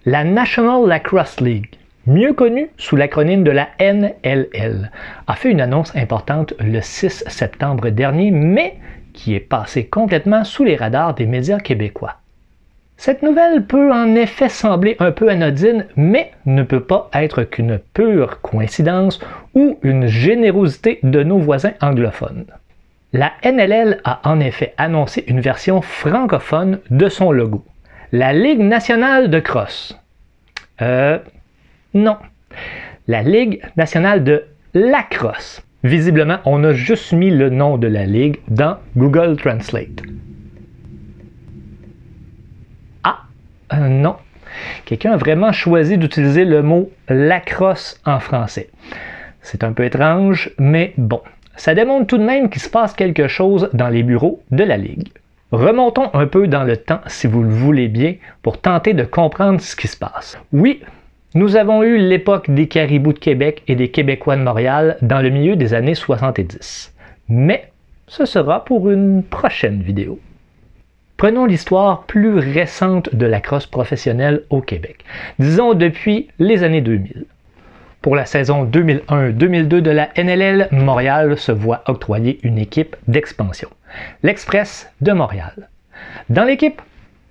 La National Lacrosse League, mieux connue sous l'acronyme de la NLL, a fait une annonce importante le 6 septembre dernier, mais qui est passée complètement sous les radars des médias québécois. Cette nouvelle peut en effet sembler un peu anodine, mais ne peut pas être qu'une pure coïncidence ou une générosité de nos voisins anglophones. La NLL a en effet annoncé une version francophone de son logo, la Ligue nationale de crosse. Non. La Ligue nationale de lacrosse. Visiblement, on a juste mis le nom de la ligue dans Google Translate. Non. Quelqu'un a vraiment choisi d'utiliser le mot lacrosse en français. C'est un peu étrange, mais bon. Ça démontre tout de même qu'il se passe quelque chose dans les bureaux de la Ligue. Remontons un peu dans le temps, si vous le voulez bien, pour tenter de comprendre ce qui se passe. Oui, nous avons eu l'époque des Caribous de Québec et des Québécois de Montréal dans le milieu des années 70. Mais ce sera pour une prochaine vidéo. Prenons l'histoire plus récente de la crosse professionnelle au Québec, disons depuis les années 2000. Pour la saison 2001-2002 de la NLL, Montréal se voit octroyer une équipe d'expansion, l'Express de Montréal. Dans l'équipe,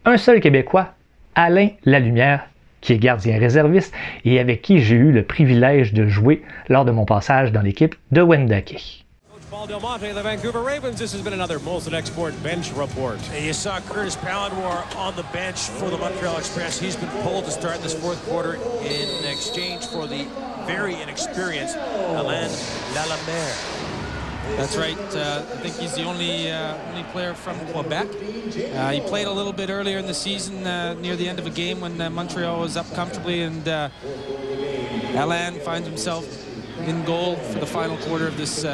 un seul Québécois, Alain Lalumière, qui est gardien réserviste et avec qui j'ai eu le privilège de jouer lors de mon passage dans l'équipe de Wendake. Paul Del Monte, the Vancouver Ravens. This has been another Molson Export bench report. You saw Curtis Pallador on the bench for the Montreal Express. He's been pulled to start this fourth quarter in exchange for the very inexperienced Alain Lalamère. That's right. I think he's the only player from Quebec. He played a little bit earlier in the season near the end of a game when Montreal was up comfortably, and Alain finds himself in goal for the final quarter of this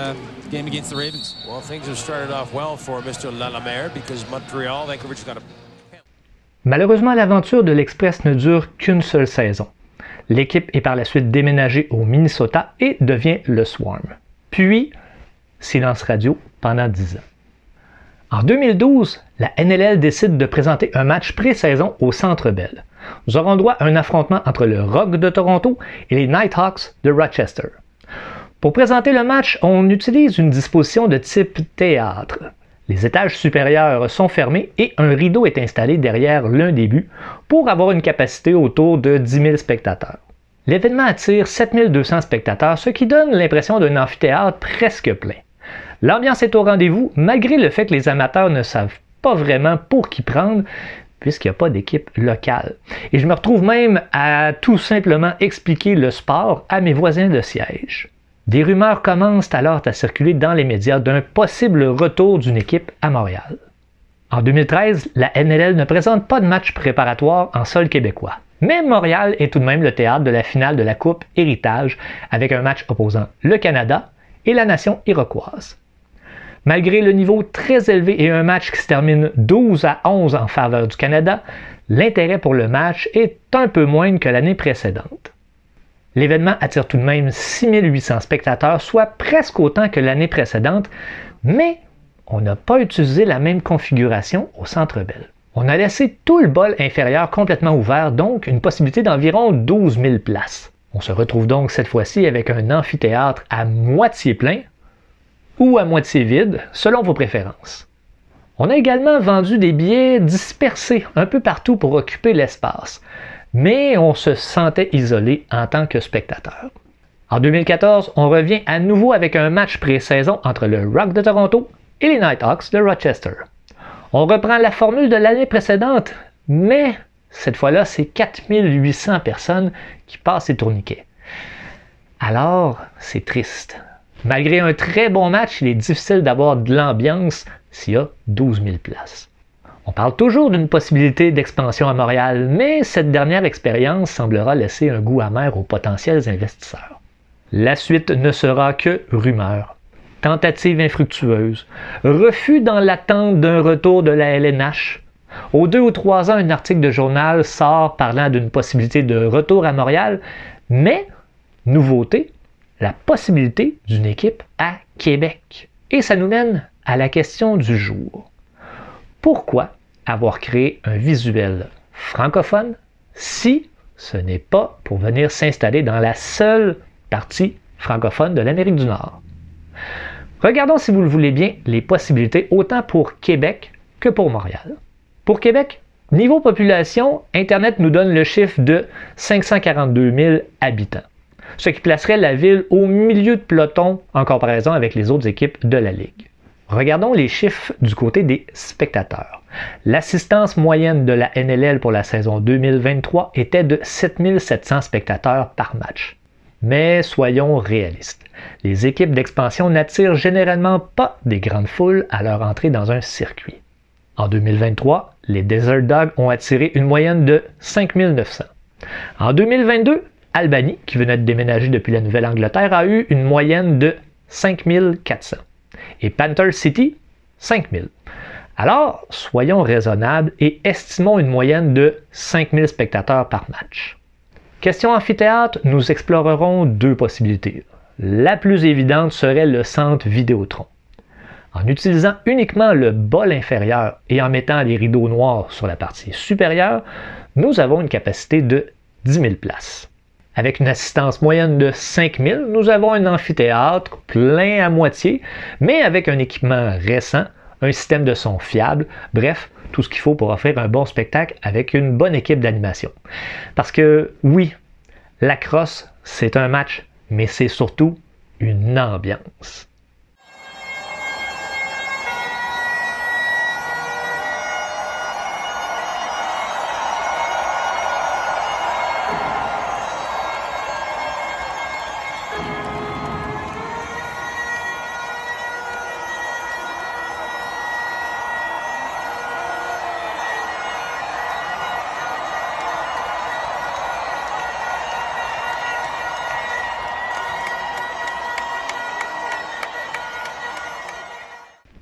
game against the Ravens. Well, things have started off well for Mr. Lalamère because Montreal, Vancouver just got a... Malheureusement, l'aventure de l'Express ne dure qu'une seule saison. L'équipe est par la suite déménagée au Minnesota et devient le Swarm. Puis, silence radio pendant 10 ans. En 2012, la NLL décide de présenter un match pré-saison au Centre Bell. Nous aurons droit à un affrontement entre le Rock de Toronto et les Nighthawks de Rochester. Pour présenter le match, on utilise une disposition de type théâtre. Les étages supérieurs sont fermés et un rideau est installé derrière l'un des buts pour avoir une capacité autour de 10 000 spectateurs. L'événement attire 7200 spectateurs, ce qui donne l'impression d'un amphithéâtre presque plein. L'ambiance est au rendez-vous, malgré le fait que les amateurs ne savent pas vraiment pour qui prendre, puisqu'il n'y a pas d'équipe locale. Et je me retrouve même à tout simplement expliquer le sport à mes voisins de siège. Des rumeurs commencent alors à circuler dans les médias d'un possible retour d'une équipe à Montréal. En 2013, la NLL ne présente pas de match préparatoire en sol québécois. Mais Montréal est tout de même le théâtre de la finale de la Coupe Héritage avec un match opposant le Canada et la nation iroquoise. Malgré le niveau très élevé et un match qui se termine 12-11 en faveur du Canada, l'intérêt pour le match est un peu moindre que l'année précédente. L'événement attire tout de même 6800 spectateurs, soit presque autant que l'année précédente, mais on n'a pas utilisé la même configuration au Centre Bell. On a laissé tout le bol inférieur complètement ouvert, donc une possibilité d'environ 12 000 places. On se retrouve donc cette fois-ci avec un amphithéâtre à moitié plein ou à moitié vide, selon vos préférences. On a également vendu des billets dispersés un peu partout pour occuper l'espace, mais on se sentait isolé en tant que spectateur. En 2014, on revient à nouveau avec un match pré-saison entre le Rock de Toronto et les Nighthawks de Rochester. On reprend la formule de l'année précédente, mais cette fois-là, c'est 4800 personnes qui passent les tourniquets. Alors, c'est triste. Malgré un très bon match, il est difficile d'avoir de l'ambiance s'il y a 12 000 places. On parle toujours d'une possibilité d'expansion à Montréal, mais cette dernière expérience semblera laisser un goût amer aux potentiels investisseurs. La suite ne sera que rumeurs, tentatives infructueuses, refus dans l'attente d'un retour de la LNH. Aux 2 ou 3 ans, un article de journal sort parlant d'une possibilité de retour à Montréal, mais, nouveauté, la possibilité d'une équipe à Québec. Et ça nous mène à la question du jour. Pourquoi avoir créé un visuel francophone si ce n'est pas pour venir s'installer dans la seule partie francophone de l'Amérique du Nord. Regardons, si vous le voulez bien, les possibilités autant pour Québec que pour Montréal. Pour Québec, niveau population, Internet nous donne le chiffre de 542 000 habitants, ce qui placerait la ville au milieu de peloton en comparaison avec les autres équipes de la Ligue. Regardons les chiffres du côté des spectateurs. L'assistance moyenne de la NLL pour la saison 2023 était de 7 700 spectateurs par match. Mais soyons réalistes, les équipes d'expansion n'attirent généralement pas des grandes foules à leur entrée dans un circuit. En 2023, les Desert Dogs ont attiré une moyenne de 5 900. En 2022, Albany, qui venait de déménager depuis la Nouvelle-Angleterre, a eu une moyenne de 5 400. Et Panther City, 5 000. Alors, soyons raisonnables et estimons une moyenne de 5 000 spectateurs par match. Question amphithéâtre, nous explorerons deux possibilités. La plus évidente serait le centre Vidéotron. En utilisant uniquement le bol inférieur et en mettant les rideaux noirs sur la partie supérieure, nous avons une capacité de 10 000 places. Avec une assistance moyenne de 5 000, nous avons un amphithéâtre plein à moitié, mais avec un équipement récent, un système de son fiable, bref, tout ce qu'il faut pour offrir un bon spectacle avec une bonne équipe d'animation. Parce que oui, la crosse, c'est un match, mais c'est surtout une ambiance.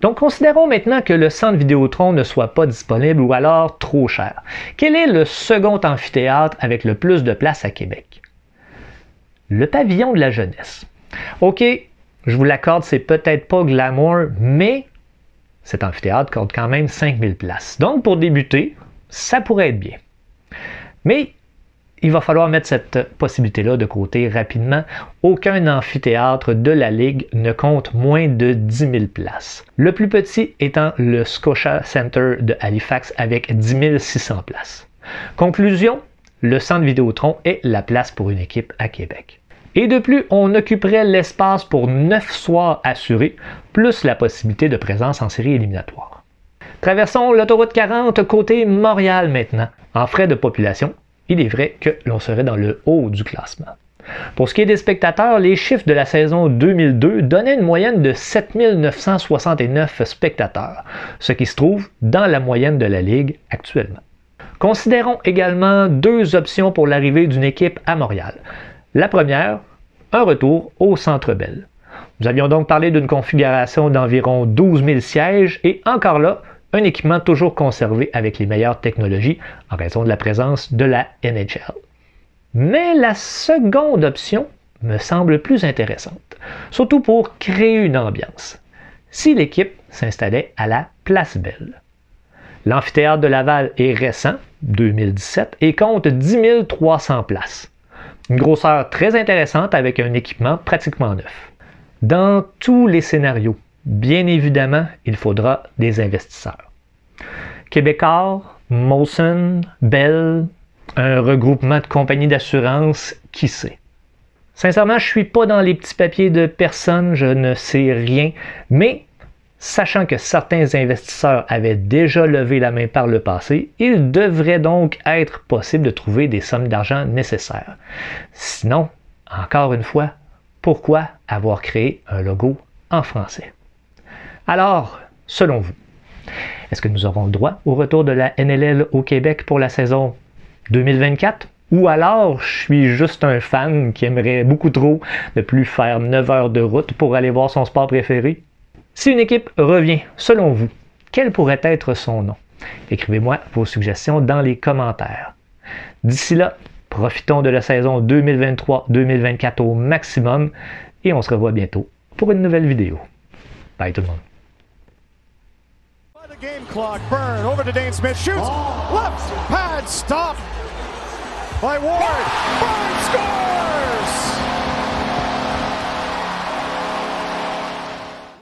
Donc, considérons maintenant que le centre Vidéotron ne soit pas disponible ou alors trop cher. Quel est le second amphithéâtre avec le plus de place à Québec? Le pavillon de la jeunesse. OK, je vous l'accorde, c'est peut-être pas glamour, mais cet amphithéâtre compte quand même 5000 places. Donc, pour débuter, ça pourrait être bien. Mais il va falloir mettre cette possibilité-là de côté rapidement. Aucun amphithéâtre de la Ligue ne compte moins de 10 000 places. Le plus petit étant le Scotia Center de Halifax avec 10 600 places. Conclusion, le centre Vidéotron est la place pour une équipe à Québec. Et de plus, on occuperait l'espace pour 9 soirs assurés, plus la possibilité de présence en série éliminatoire. Traversons l'autoroute 40 côté Montréal maintenant. En frais de population, il est vrai que l'on serait dans le haut du classement. Pour ce qui est des spectateurs, les chiffres de la saison 2002 donnaient une moyenne de 7 969 spectateurs, ce qui se trouve dans la moyenne de la Ligue actuellement. Considérons également deux options pour l'arrivée d'une équipe à Montréal. La première, un retour au Centre Bell. Nous avions donc parlé d'une configuration d'environ 12 000 sièges et encore là, un équipement toujours conservé avec les meilleures technologies en raison de la présence de la NHL. Mais la seconde option me semble plus intéressante, surtout pour créer une ambiance. Si l'équipe s'installait à la Place Bell. L'amphithéâtre de Laval est récent, 2017, et compte 10 300 places. Une grosseur très intéressante avec un équipement pratiquement neuf. Dans tous les scénarios, bien évidemment, il faudra des investisseurs. Québécois, Molson, Bell, un regroupement de compagnies d'assurance, qui sait? Sincèrement, je ne suis pas dans les petits papiers de personne, je ne sais rien, mais sachant que certains investisseurs avaient déjà levé la main par le passé, il devrait donc être possible de trouver des sommes d'argent nécessaires. Sinon, encore une fois, pourquoi avoir créé un logo en français? Alors, selon vous, est-ce que nous aurons le droit au retour de la NLL au Québec pour la saison 2024? Ou alors, je suis juste un fan qui aimerait beaucoup trop ne plus faire 9 heures de route pour aller voir son sport préféré? Si une équipe revient, selon vous, quel pourrait être son nom? Écrivez-moi vos suggestions dans les commentaires. D'ici là, profitons de la saison 2023-2024 au maximum et on se revoit bientôt pour une nouvelle vidéo. Bye tout le monde. Game clock, Byrne over to Dane Smith, shoots, left pad, stop. by Ward.